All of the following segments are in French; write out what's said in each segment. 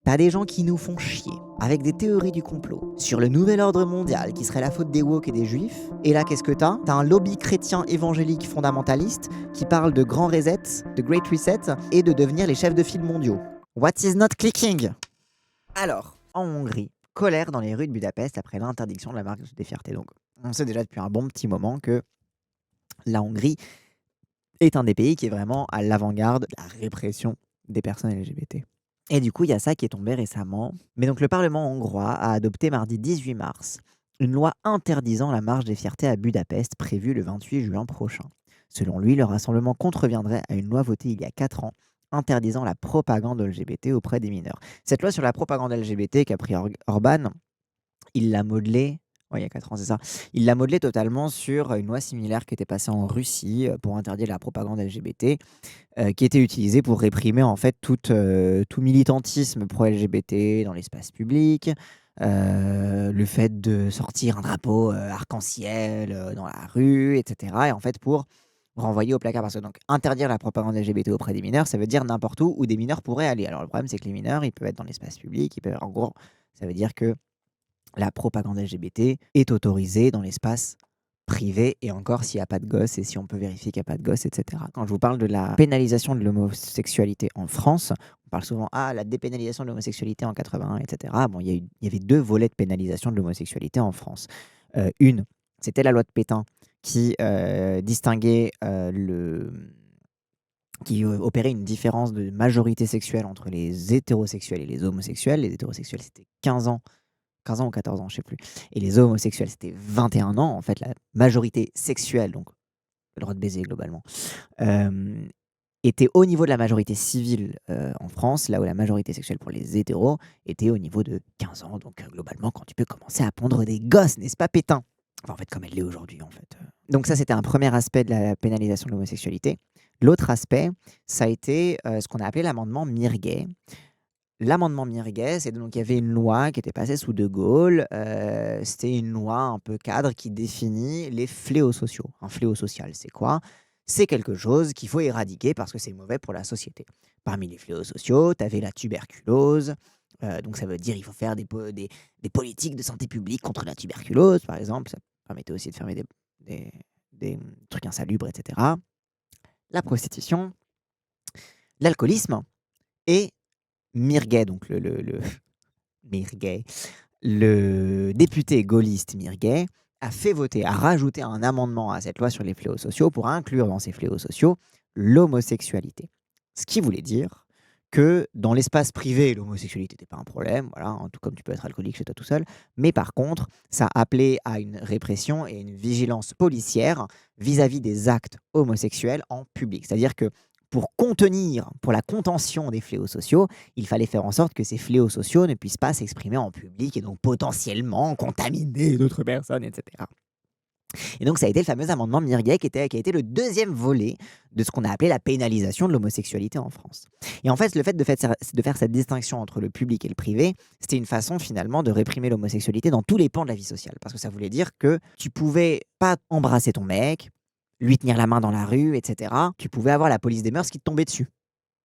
T'as des gens qui nous font chier, avec des théories du complot, sur le nouvel ordre mondial qui serait la faute des woke et des juifs. Et là, qu'est-ce que t'as? T'as un lobby chrétien évangélique fondamentaliste qui parle de grand reset, de great reset, et de devenir les chefs de file mondiaux. What is not clicking? Alors, en Hongrie, colère dans les rues de Budapest après l'interdiction de la marche des fiertés. Donc, on sait déjà depuis un bon petit moment que la Hongrie est un des pays qui est vraiment à l'avant-garde de la répression des personnes LGBT. Et du coup, il y a ça qui est tombé récemment. Mais donc le Parlement hongrois a adopté mardi 18 mars une loi interdisant la marche des fiertés à Budapest prévue le 28 juin prochain. Selon lui, le rassemblement contreviendrait à une loi votée il y a 4 ans interdisant la propagande LGBT auprès des mineurs. Cette loi sur la propagande LGBT qu'a pris Orban, il l'a modelée, ouais, il y a 4 ans, c'est ça. Il l'a modelée totalement sur une loi similaire qui était passée en Russie pour interdire la propagande LGBT, qui était utilisée pour réprimer en fait tout militantisme pro-LGBT dans l'espace public, le fait de sortir un drapeau arc-en-ciel dans la rue, etc. Et en fait pour renvoyer au placard parce que donc interdire la propagande LGBT auprès des mineurs, ça veut dire n'importe où des mineurs pourraient aller. Alors le problème c'est que les mineurs, ils peuvent être dans l'espace public, ils peuvent, en gros, ça veut dire que la propagande LGBT est autorisée dans l'espace privé et encore s'il n'y a pas de gosse et si on peut vérifier qu'il n'y a pas de gosse, etc. Quand je vous parle de la pénalisation de l'homosexualité en France, on parle souvent la dépénalisation de l'homosexualité en 81, etc. Bon, il y avait deux volets de pénalisation de l'homosexualité en France. Une, c'était la loi de Pétain qui distinguait qui opérait une différence de majorité sexuelle entre les hétérosexuels et les homosexuels. Les hétérosexuels, c'était 15 ans ou 14 ans, je sais plus. Et les homosexuels, c'était 21 ans. En fait, la majorité sexuelle, donc le droit de baiser globalement, était au niveau de la majorité civile en France, là où la majorité sexuelle pour les hétéros était au niveau de 15 ans. Donc globalement, quand tu peux commencer à pondre des gosses, n'est-ce pas, Pétain? Enfin, en fait, comme elle l'est aujourd'hui, en fait. Donc ça, c'était un premier aspect de la pénalisation de l'homosexualité. L'autre aspect, ça a été ce qu'on a appelé l'amendement Mirguet. L'amendement Mirguet, c'est donc il y avait une loi qui était passée sous De Gaulle. C'était une loi un peu cadre qui définit les fléaux sociaux. Un fléau social, c'est quoi? C'est quelque chose qu'il faut éradiquer parce que c'est mauvais pour la société. Parmi les fléaux sociaux, tu avais la tuberculose. Donc ça veut dire qu'il faut faire des politiques de santé publique contre la tuberculose, par exemple. Ça permettait aussi de fermer des trucs insalubres, etc. La prostitution, l'alcoolisme et Mirguet, donc Mirguet, le député gaulliste Mirguet, a fait voter, a rajouté un amendement à cette loi sur les fléaux sociaux pour inclure dans ces fléaux sociaux l'homosexualité. Ce qui voulait dire que dans l'espace privé, l'homosexualité n'était pas un problème, voilà, hein, tout comme tu peux être alcoolique chez toi tout seul, mais par contre, ça appelait à une répression et une vigilance policière vis-à-vis des actes homosexuels en public. C'est-à-dire que pour la contention des fléaux sociaux, il fallait faire en sorte que ces fléaux sociaux ne puissent pas s'exprimer en public et donc potentiellement contaminer d'autres personnes, etc. Et donc ça a été le fameux amendement Mirguet qui a été le deuxième volet de ce qu'on a appelé la pénalisation de l'homosexualité en France. Et en fait, le fait de faire cette distinction entre le public et le privé, c'était une façon finalement de réprimer l'homosexualité dans tous les pans de la vie sociale. Parce que ça voulait dire que tu pouvais pas embrasser ton mec, lui tenir la main dans la rue, etc. Tu pouvais avoir la police des mœurs qui te tombait dessus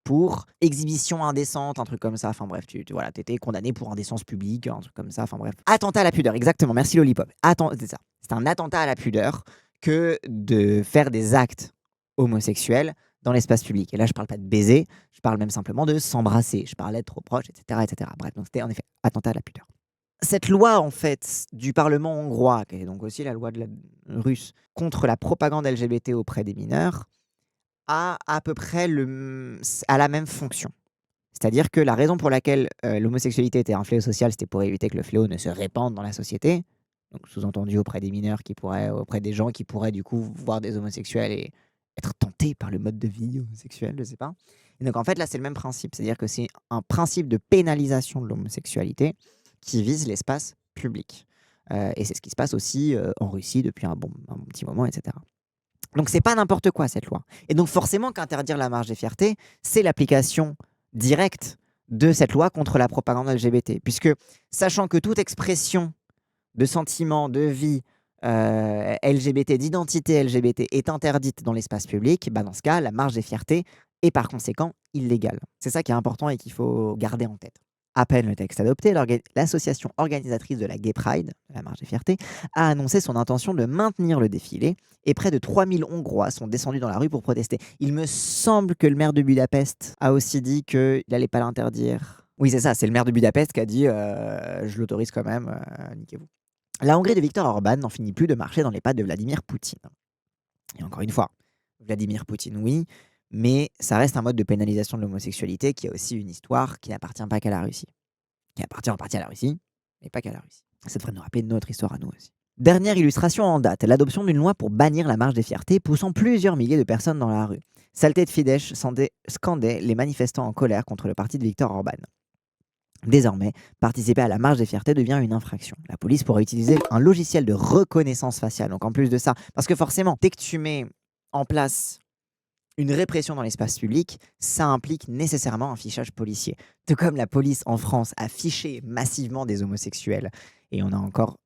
pour exhibition indécente, un truc comme ça. Enfin bref, voilà, t'étais condamné pour indécence publique, un truc comme ça. Enfin bref. Attentat à la pudeur, exactement. Merci Lollipop. C'est ça. C'est un attentat à la pudeur que de faire des actes homosexuels dans l'espace public. Et là, je parle pas de baiser, je parle même simplement de s'embrasser. Je parlais de trop proche, etc., etc. Bref, donc c'était en effet attentat à la pudeur. Cette loi, en fait, du Parlement hongrois, qui est donc aussi la loi russe, contre la propagande LGBT auprès des mineurs, a à peu près a la même fonction. C'est-à-dire que la raison pour laquelle l'homosexualité était un fléau social, c'était pour éviter que le fléau ne se répande dans la société. Donc sous-entendu auprès des mineurs auprès des gens qui pourraient du coup voir des homosexuels et être tentés par le mode de vie homosexuel, je sais pas. Et donc en fait là c'est le même principe, c'est-à-dire que c'est un principe de pénalisation de l'homosexualité qui vise l'espace public. Et c'est ce qui se passe aussi en Russie depuis un bon petit moment, etc. Donc c'est pas n'importe quoi cette loi. Et donc forcément qu'interdire la marche des fiertés, c'est l'application directe de cette loi contre la propagande LGBT. Puisque sachant que toute expression de sentiment, de vie LGBT, d'identité LGBT est interdite dans l'espace public, bah dans ce cas, la marche des fiertés est par conséquent illégale. C'est ça qui est important et qu'il faut garder en tête. À peine le texte adopté, l'association organisatrice de la Gay Pride, la marche des fiertés, a annoncé son intention de maintenir le défilé et près de 3000 Hongrois sont descendus dans la rue pour protester. Il me semble que le maire de Budapest a aussi dit qu'il n'allait pas l'interdire. Oui, c'est ça, c'est le maire de Budapest qui a dit je l'autorise quand même, niquez-vous. La Hongrie de Viktor Orban n'en finit plus de marcher dans les pas de Vladimir Poutine. Et encore une fois, Vladimir Poutine, oui, mais ça reste un mode de pénalisation de l'homosexualité qui a aussi une histoire qui n'appartient pas qu'à la Russie. Qui appartient en partie à la Russie, mais pas qu'à la Russie. Ça devrait nous rappeler notre histoire à nous aussi. Dernière illustration en date, l'adoption d'une loi pour bannir la marche des fiertés, poussant plusieurs milliers de personnes dans la rue. Saleté de Fidesz scandait les manifestants en colère contre le parti de Viktor Orban. Désormais, participer à la marche des fiertés devient une infraction. La police pourra utiliser un logiciel de reconnaissance faciale. Donc en plus de ça, parce que forcément, dès que tu mets en place une répression dans l'espace public, ça implique nécessairement un fichage policier. Tout comme la police en France a fiché massivement des homosexuels. Et on a encore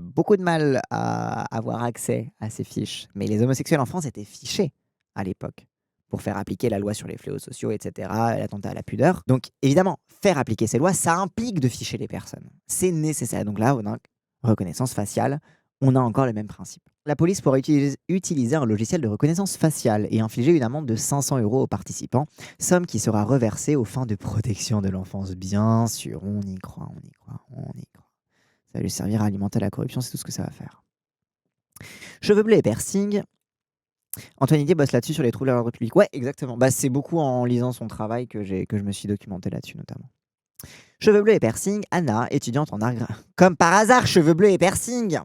beaucoup de mal à avoir accès à ces fiches. Mais les homosexuels en France étaient fichés à l'époque pour faire appliquer la loi sur les fléaux sociaux, etc., l'attentat à la pudeur. Donc évidemment, faire appliquer ces lois, ça implique de ficher les personnes. C'est nécessaire. Donc là, on a reconnaissance faciale, on a encore le même principe. La police pourra utiliser un logiciel de reconnaissance faciale et infliger une amende de 500 € aux participants, somme qui sera reversée aux fins de protection de l'enfance. Bien sûr, on y croit, on y croit, on y croit. Ça va lui servir à alimenter la corruption, c'est tout ce que ça va faire. Cheveux bleus et piercing. Antoine Didier bosse là-dessus sur les troubles à l'ordre public. Ouais, exactement. Bah, c'est beaucoup en lisant son travail que je me suis documenté là-dessus notamment. Cheveux bleus et piercing, Anna, étudiante en art graphique. Comme par hasard, cheveux bleus et piercing.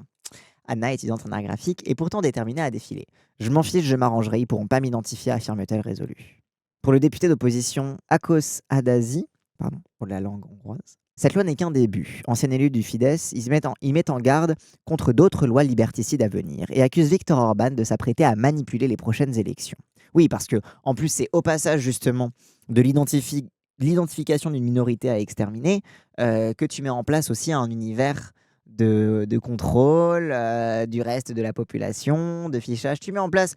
Anna, étudiante en art graphique, est pourtant déterminée à défiler. Je m'en fiche, je m'arrangerai, ils pourront pas m'identifier, affirme-t-elle résolue. Pour le député d'opposition Akos Haddazzi, pardon pour la langue hongroise, cette loi n'est qu'un début. Ancien élu du Fidesz, il met en garde contre d'autres lois liberticides à venir et accuse Viktor Orban de s'apprêter à manipuler les prochaines élections. Oui, parce que en plus, c'est au passage justement de l'identification d'une minorité à exterminer que tu mets en place aussi un univers de contrôle du reste de la population, de fichage. Tu mets en place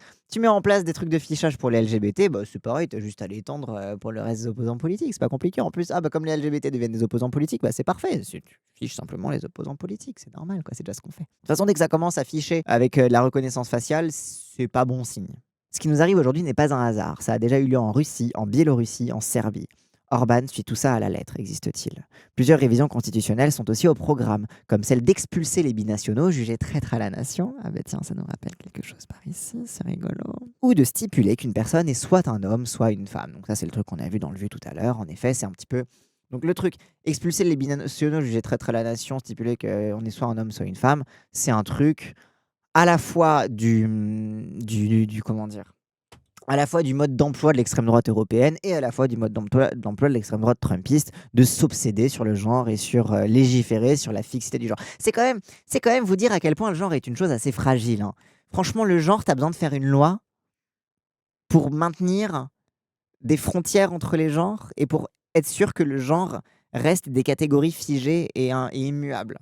des trucs de fichage pour les LGBT, bah, c'est pareil, tu as juste à l'étendre pour le reste des opposants politiques. C'est pas compliqué. En plus, comme les LGBT deviennent des opposants politiques, bah, c'est parfait. Tu fiches simplement les opposants politiques. C'est normal, quoi. C'est déjà ce qu'on fait. De toute façon, dès que ça commence à ficher avec de la reconnaissance faciale, c'est pas bon signe. Ce qui nous arrive aujourd'hui n'est pas un hasard. Ça a déjà eu lieu en Russie, en Biélorussie, en Serbie. Orban suit tout ça à la lettre, existe-t-il. Plusieurs révisions constitutionnelles sont aussi au programme, comme celle d'expulser les binationaux jugés traîtres à la nation. Ah bah tiens, ça nous rappelle quelque chose par ici, c'est rigolo. Ou de stipuler qu'une personne est soit un homme, soit une femme. Donc ça, c'est le truc qu'on a vu dans le vu tout à l'heure. En effet, c'est un petit peu... Donc le truc, expulser les binationaux jugés traîtres à la nation, stipuler qu'on est soit un homme, soit une femme, c'est un truc à la fois comment dire, à la fois du mode d'emploi de l'extrême droite européenne et à la fois du mode d'emploi de l'extrême droite trumpiste de s'obséder sur le genre et sur légiférer sur la fixité du genre. C'est quand même vous dire à quel point le genre est une chose assez fragile, hein. Franchement, le genre, tu as besoin de faire une loi pour maintenir des frontières entre les genres et pour être sûr que le genre reste des catégories figées et immuables.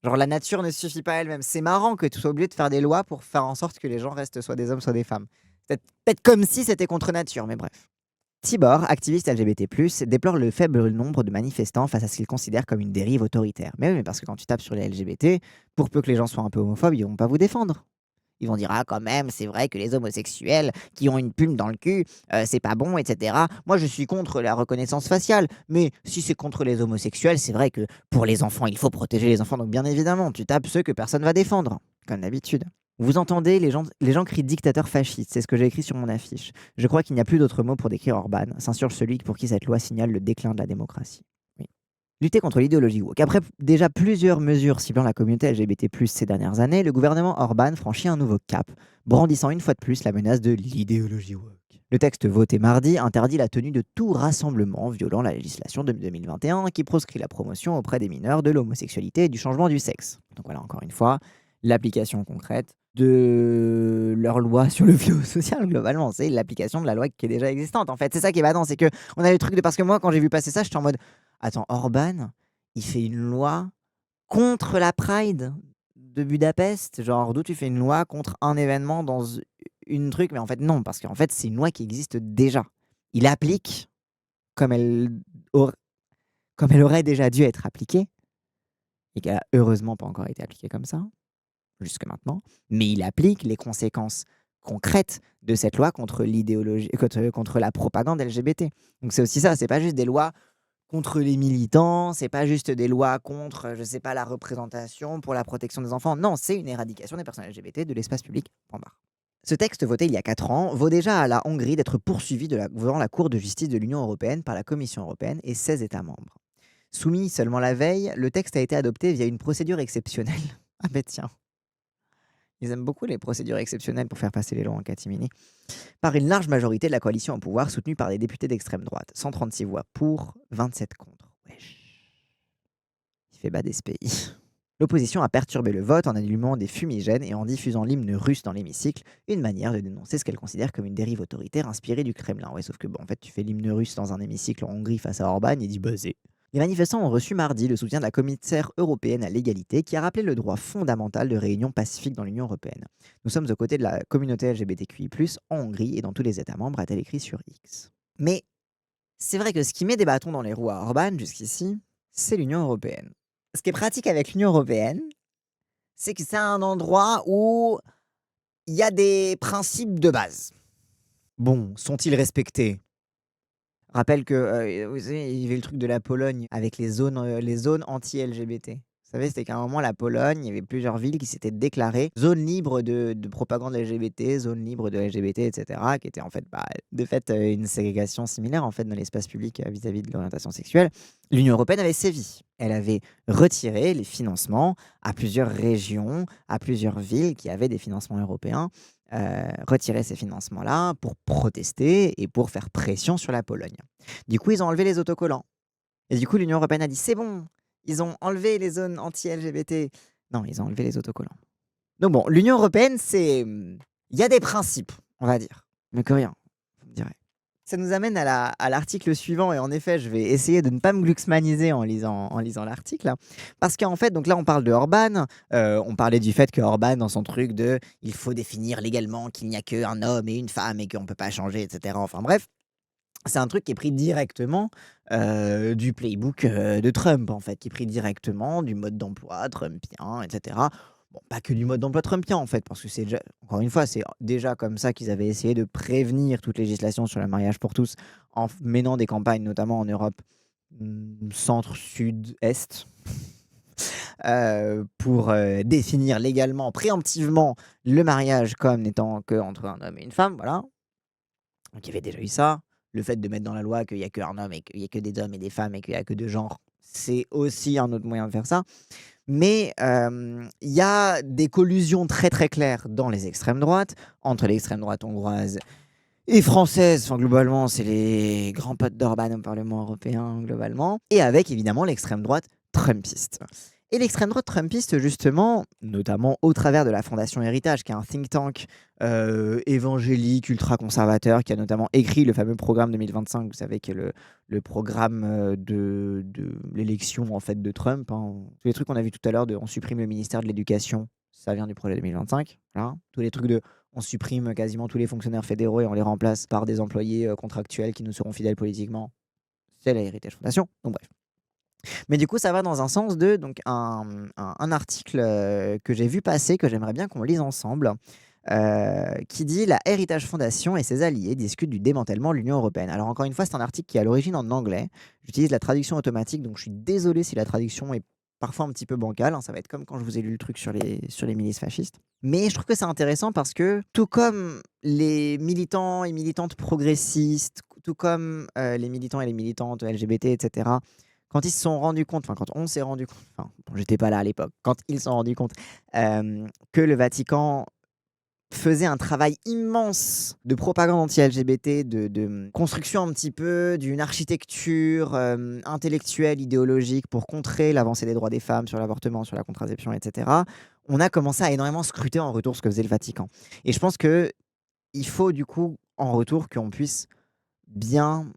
Genre la nature ne suffit pas elle-même. C'est marrant que tu sois obligé de faire des lois pour faire en sorte que les gens restent soit des hommes, soit des femmes. C'est peut-être comme si c'était contre nature, mais bref. Tibor, activiste LGBT+, déplore le faible nombre de manifestants face à ce qu'il considère comme une dérive autoritaire. Mais oui, mais parce que quand tu tapes sur les LGBT, pour peu que les gens soient un peu homophobes, ils vont pas vous défendre. Ils vont dire ah quand même c'est vrai que les homosexuels qui ont une plume dans le cul c'est pas bon, etc. Moi je suis contre la reconnaissance faciale, mais si c'est contre les homosexuels, c'est vrai que pour les enfants il faut protéger les enfants, donc bien évidemment tu tapes ceux que personne va défendre comme d'habitude. Vous entendez, les gens crient dictateur fasciste, c'est ce que j'ai écrit sur mon affiche. Je crois qu'il n'y a plus d'autre mot pour décrire Orban, s'insurge celui pour qui cette loi signale le déclin de la démocratie. Oui. Lutter contre l'idéologie woke. Après déjà plusieurs mesures ciblant la communauté LGBT+, ces dernières années, le gouvernement Orban franchit un nouveau cap, brandissant une fois de plus la menace de l'idéologie woke. Le texte voté mardi interdit la tenue de tout rassemblement violant la législation de 2021 qui proscrit la promotion auprès des mineurs de l'homosexualité et du changement du sexe. Donc voilà, encore une fois, l'application concrète de leur loi sur le fléau social, globalement. C'est l'application de la loi qui est déjà existante, en fait. C'est ça qui est badant, c'est que on a le truc de... Parce que moi, quand j'ai vu passer ça, j'étais en mode... Attends, Orban, il fait une loi contre la Pride de Budapest? Genre, d'où tu fais une loi contre un événement dans une truc? Mais en fait, non, parce qu'en fait, c'est une loi qui existe déjà. Il applique comme comme elle aurait déjà dû être appliquée et qu'elle a heureusement pas encore été appliquée comme ça, jusque maintenant, mais il applique les conséquences concrètes de cette loi contre l'idéologie contre la propagande LGBT. Donc c'est aussi ça, c'est pas juste des lois contre les militants, c'est pas juste des lois contre, je sais pas, la représentation, pour la protection des enfants. Non, c'est une éradication des personnes LGBT de l'espace public, point barre. Ce texte voté il y a 4 ans vaut déjà à la Hongrie d'être poursuivi devant la Cour de justice de l'Union européenne par la Commission européenne et 16 États membres. Soumis seulement la veille, le texte a été adopté via une procédure exceptionnelle. Ah ben tiens, ils aiment beaucoup les procédures exceptionnelles pour faire passer les lois en catimini. Par une large majorité de la coalition au pouvoir, soutenue par des députés d'extrême droite. 136 voix pour, 27 contre. Wesh. Il fait bas des pays. L'opposition a perturbé le vote en allumant des fumigènes et en diffusant l'hymne russe dans l'hémicycle, une manière de dénoncer ce qu'elle considère comme une dérive autoritaire inspirée du Kremlin. Ouais, sauf que bon, en fait, tu fais l'hymne russe dans un hémicycle en Hongrie face à Orban, il dit buzzer. Les manifestants ont reçu mardi le soutien de la commissaire européenne à l'égalité qui a rappelé le droit fondamental de réunion pacifique dans l'Union européenne. Nous sommes aux côtés de la communauté LGBTQI+, en Hongrie et dans tous les États membres, a-t-elle écrit sur X. Mais c'est vrai que ce qui met des bâtons dans les roues à Orban jusqu'ici, c'est l'Union européenne. Ce qui est pratique avec l'Union européenne, c'est que c'est un endroit où il y a des principes de base. Bon, sont-ils respectés? Rappelle que, vous savez, il y avait le truc de la Pologne avec les zones anti-LGBT. Vous savez, c'était qu'à un moment, la Pologne, il y avait plusieurs villes qui s'étaient déclarées zones libres de propagande LGBT, zones libres de LGBT, et cetera, qui étaient en fait, de fait, une ségrégation similaire, en fait, dans l'espace public, vis-à-vis de l'orientation sexuelle. L'Union européenne avait sévi. Elle avait retiré les financements à plusieurs régions, à plusieurs villes qui avaient des financements européens. Retirer ces financements-là pour protester et pour faire pression sur la Pologne. Du coup, ils ont enlevé les autocollants. Et du coup, l'Union européenne a dit: «C'est bon, ils ont enlevé les zones anti-LGBT». Non, ils ont enlevé les autocollants. Donc bon, l'Union européenne, il y a des principes, on va dire, mais que rien, vous me direz. Ça nous amène à l'article suivant et en effet, je vais essayer de ne pas me glucksmaniser en lisant l'article, hein. Parce qu'en fait, donc là, on parle de Orban, on parlait du fait que Orban, dans son truc de: «Il faut définir légalement qu'il n'y a qu'un homme et une femme et qu'on ne peut pas changer» et cetera. Enfin bref, c'est un truc qui est pris directement, du playbook, de Trump, en fait, qui est pris directement du mode d'emploi trumpien et cetera. Bon, pas que du mode d'emploi trumpien, en fait, parce que c'est déjà encore une fois, c'est déjà comme ça qu'ils avaient essayé de prévenir toute législation sur le mariage pour tous, en menant des campagnes, notamment en Europe, centre, sud, est, pour, définir légalement, préemptivement, le mariage comme n'étant qu'entre un homme et une femme, voilà. Donc il y avait déjà eu ça. Le fait de mettre dans la loi qu'il y a qu'un homme et qu'il y a que des hommes et des femmes et qu'il y a que 2 genres, c'est aussi un autre moyen de faire ça. Mais, il y a des collusions très, très claires dans les extrêmes droites, entre l'extrême droite hongroise et française, enfin globalement, c'est les grands potes d'Orban au Parlement européen, globalement, et avec évidemment l'extrême droite trumpiste. Et l'extrême droite trumpiste, justement, notamment au travers de la Fondation Héritage, qui est un think tank évangélique, ultra-conservateur, qui a notamment écrit le fameux programme 2025, vous savez, qui est le programme de l'élection en fait, de Trump, hein. Tous les trucs qu'on a vus tout à l'heure, on supprime le ministère de l'Éducation, ça vient du projet 2025. Voilà. Tous les trucs de on supprime quasiment tous les fonctionnaires fédéraux et on les remplace par des employés contractuels qui nous seront fidèles politiquement, c'est la Héritage Fondation. Donc bref. Mais du coup, ça va dans un sens de donc un article que j'ai vu passer, que j'aimerais bien qu'on lise ensemble, qui dit: «La Héritage Fondation et ses alliés discutent du démantèlement de l'Union européenne». Alors encore une fois, c'est un article qui est à l'origine en anglais. J'utilise la traduction automatique, donc je suis désolé si la traduction est parfois un petit peu bancale, hein. Ça va être comme quand je vous ai lu le truc sur les milices fascistes. Mais je trouve que c'est intéressant parce que, tout comme les militants et militantes progressistes, tout comme, les militants et les militantes LGBT et cetera, quand ils se sont rendus compte, enfin quand on s'est rendu compte, enfin bon, j'étais pas là à l'époque, quand ils se sont rendus compte, que le Vatican faisait un travail immense de propagande anti-LGBT, de construction un petit peu d'une architecture, intellectuelle, idéologique pour contrer l'avancée des droits des femmes sur l'avortement, sur la contraception et cetera. On a commencé à énormément scruter en retour ce que faisait le Vatican et je pense qu'il faut du coup en retour qu'on puisse bien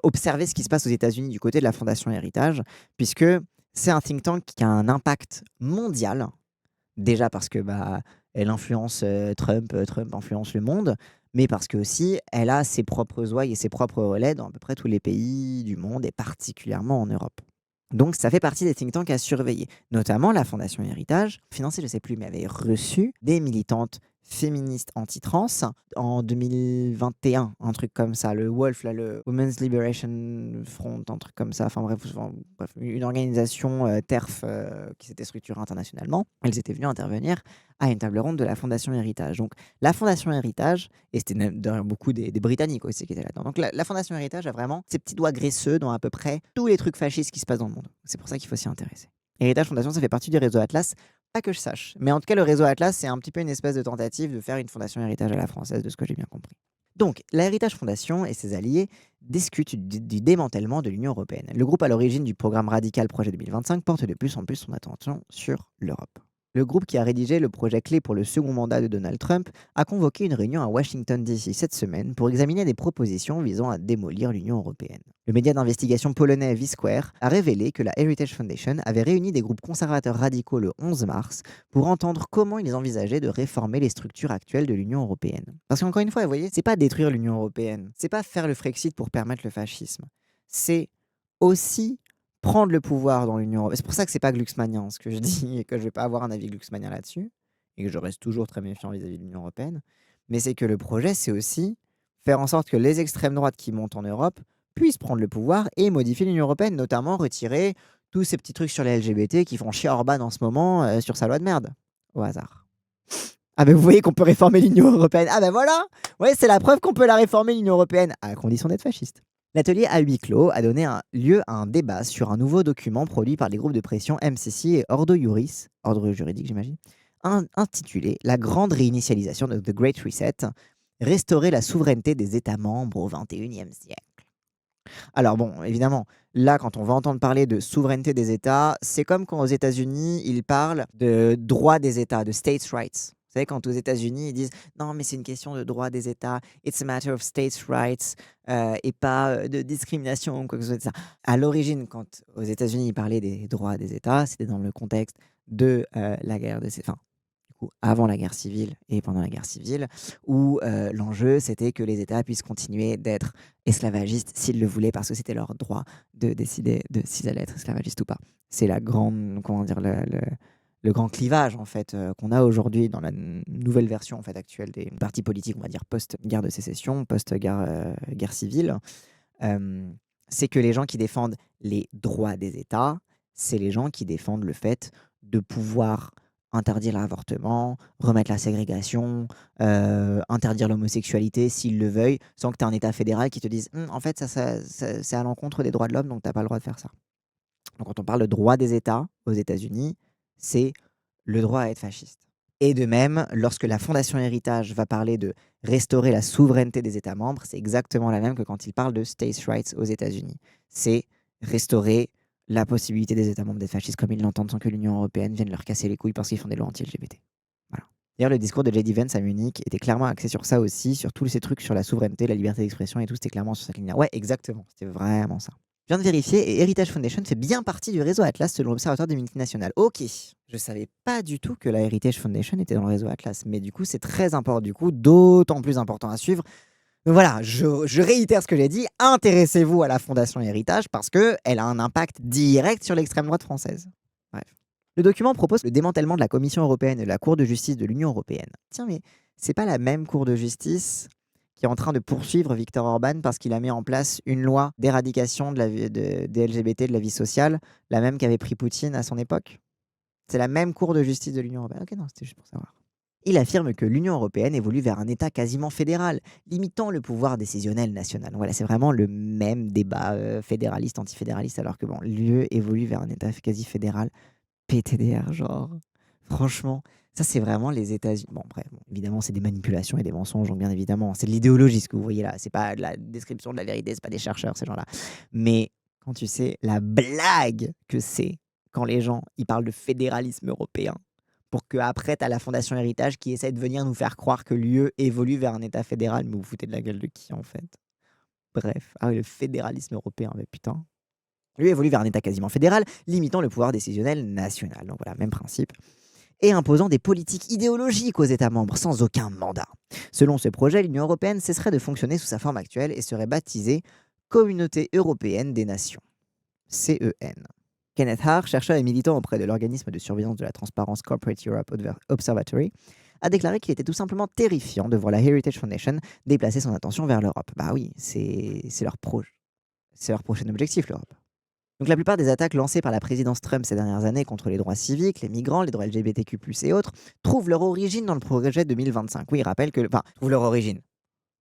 observer ce qui se passe aux États-Unis du côté de la Fondation Héritage, puisque c'est un think tank qui a un impact mondial. Déjà parce que elle influence Trump, Trump influence le monde, mais parce qu'aussi elle a ses propres ouailles et ses propres relais dans à peu près tous les pays du monde et particulièrement en Europe. Donc ça fait partie des think tanks à surveiller, notamment la Fondation Héritage, financée je sais plus, mais avait reçu des militantes féministes anti-trans en 2021, un truc comme ça, le WOLF là, le Women's Liberation Front, un truc comme ça, bref, une organisation, TERF, qui s'était structurée internationalement. Elles étaient venues intervenir à une table ronde de la Fondation Héritage. Donc la Fondation Héritage, et c'était même d'ailleurs beaucoup des Britanniques aussi qui étaient là-dedans. Donc la Fondation Héritage a vraiment ses petits doigts graisseux dans à peu près tous les trucs fascistes qui se passent dans le monde. C'est pour ça qu'il faut s'y intéresser. Héritage Fondation, ça fait partie du réseau Atlas, pas que je sache. Mais en tout cas, le réseau Atlas, c'est un petit peu une espèce de tentative de faire une fondation héritage à la française, de ce que j'ai bien compris. Donc, la Héritage Fondation et ses alliés discutent du démantèlement de l'Union européenne. Le groupe à l'origine du programme radical Projet 2025 porte de plus en plus son attention sur l'Europe. Le groupe qui a rédigé le projet clé pour le second mandat de Donald Trump a convoqué une réunion à Washington DC cette semaine pour examiner des propositions visant à démolir l'Union européenne. Le média d'investigation polonais V-Square a révélé que la Heritage Foundation avait réuni des groupes conservateurs radicaux le 11 mars pour entendre comment ils envisageaient de réformer les structures actuelles de l'Union européenne. Parce qu'encore une fois, vous voyez, c'est pas détruire l'Union européenne, c'est pas faire le Frexit pour permettre le fascisme, c'est aussi prendre le pouvoir dans l'Union européenne. C'est pour ça que c'est pas glucksmannien ce que je dis et que je vais pas avoir un avis glucksmannien là-dessus et que je reste toujours très méfiant vis-à-vis de l'Union européenne. Mais c'est que le projet, c'est aussi faire en sorte que les extrêmes droites qui montent en Europe puissent prendre le pouvoir et modifier l'Union européenne, notamment retirer tous ces petits trucs sur les LGBT qui font chier Orban en ce moment sur sa loi de merde. Au hasard. Ah ben vous voyez qu'on peut réformer l'Union européenne. Ah ben voilà. Ouais, c'est la preuve qu'on peut la réformer l'Union européenne à condition d'être fasciste. L'atelier à huis clos a donné lieu à un débat sur un nouveau document produit par les groupes de pression MCC et Ordo Iuris, ordre juridique j'imagine, intitulé La grande réinitialisation de The Great Reset, restaurer la souveraineté des États membres au XXIe siècle. Alors bon, évidemment, là, quand on va entendre parler de souveraineté des États, c'est comme quand aux États-Unis, ils parlent de droit des États, de states' rights. Vous savez, quand aux États-Unis, ils disent non, mais c'est une question de droit des États, it's a matter of states' rights, et pas de discrimination ou quoi que ce soit de ça. À l'origine, quand aux États-Unis, ils parlaient des droits des États, c'était dans le contexte de la guerre de enfin, du coup, avant la guerre civile et pendant la guerre civile, où l'enjeu, c'était que les États puissent continuer d'être esclavagistes s'ils le voulaient, parce que c'était leur droit de décider de s'ils allaient être esclavagistes ou pas. C'est la grande, comment dire, le grand clivage en fait qu'on a aujourd'hui dans la nouvelle version en fait actuelle des partis politiques, on va dire post-guerre de sécession, post-guerre guerre civile. C'est que les gens qui défendent les droits des États, c'est les gens qui défendent le fait de pouvoir interdire l'avortement, remettre la ségrégation, interdire l'homosexualité s'ils le veuillent, sans que tu aies un État fédéral qui te dise en fait, ça, c'est à l'encontre des droits de l'homme, donc tu n'as pas le droit de faire ça. Donc, quand on parle de droit des États aux États-Unis, c'est le droit à être fasciste. Et de même, lorsque la Fondation Héritage va parler de restaurer la souveraineté des États membres, c'est exactement la même que quand il parle de states' rights aux États-Unis. C'est restaurer la possibilité des États membres d'être fascistes comme ils l'entendent sans que l'Union européenne vienne leur casser les couilles parce qu'ils font des lois anti-LGBT. Voilà. D'ailleurs, le discours de J.D. Vance à Munich était clairement axé sur ça aussi, sur tous ces trucs sur la souveraineté, la liberté d'expression et tout, c'était clairement sur cette ligne-là. Ouais, exactement, c'était vraiment ça. Je viens de vérifier et Heritage Foundation fait bien partie du réseau Atlas selon l'Observatoire des multinationales. Ok, je savais pas du tout que la Heritage Foundation était dans le réseau Atlas, mais du coup c'est très important, du coup d'autant plus important à suivre. Donc voilà, je réitère ce que j'ai dit, intéressez-vous à la Fondation Héritage parce qu'elle a un impact direct sur l'extrême droite française. Bref. Le document propose le démantèlement de la Commission européenne et de la Cour de justice de l'Union européenne. Tiens, mais c'est pas la même Cour de justice qui est en train de poursuivre Viktor Orban parce qu'il a mis en place une loi d'éradication des LGBT de la vie sociale, la même qu'avait pris Poutine à son époque? C'est la même Cour de justice de l'Union européenne. Ok, non, c'était juste pour savoir. Il affirme que l'Union européenne évolue vers un État quasiment fédéral, limitant le pouvoir décisionnel national. Voilà, c'est vraiment le même débat fédéraliste, antifédéraliste, alors que bon, l'UE évolue vers un État quasi fédéral. PTDR, genre. Franchement, ça c'est vraiment les États-Unis. Bon, bref, évidemment, c'est des manipulations et des mensonges, donc bien évidemment, c'est de l'idéologie ce que vous voyez là. C'est pas de la description de la vérité, c'est pas des chercheurs, ces gens-là. Mais quand tu sais la blague que c'est quand les gens ils parlent de fédéralisme européen, pour que après tu as la Fondation Héritage qui essaie de venir nous faire croire que l'UE évolue vers un État fédéral, mais vous foutez de la gueule de qui en fait? Bref, ah oui, le fédéralisme européen, mais putain. Lui évolue vers un État quasiment fédéral, limitant le pouvoir décisionnel national. Donc voilà, même principe. et imposant des politiques idéologiques aux États membres sans aucun mandat. Selon ce projet, l'Union européenne cesserait de fonctionner sous sa forme actuelle et serait baptisée Communauté européenne des nations, CEN. Kenneth Haar, chercheur et militant auprès de l'organisme de surveillance de la transparence Corporate Europe Observatory, a déclaré qu'il était tout simplement terrifiant de voir la Heritage Foundation déplacer son attention vers l'Europe. Bah oui, c'est leur prochain objectif, l'Europe. Donc la plupart des attaques lancées par la présidence Trump ces dernières années contre les droits civiques, les migrants, les droits LGBTQ+, et autres, trouvent leur origine dans le projet 2025. Oui, il rappelle que... Enfin, trouvent leur origine.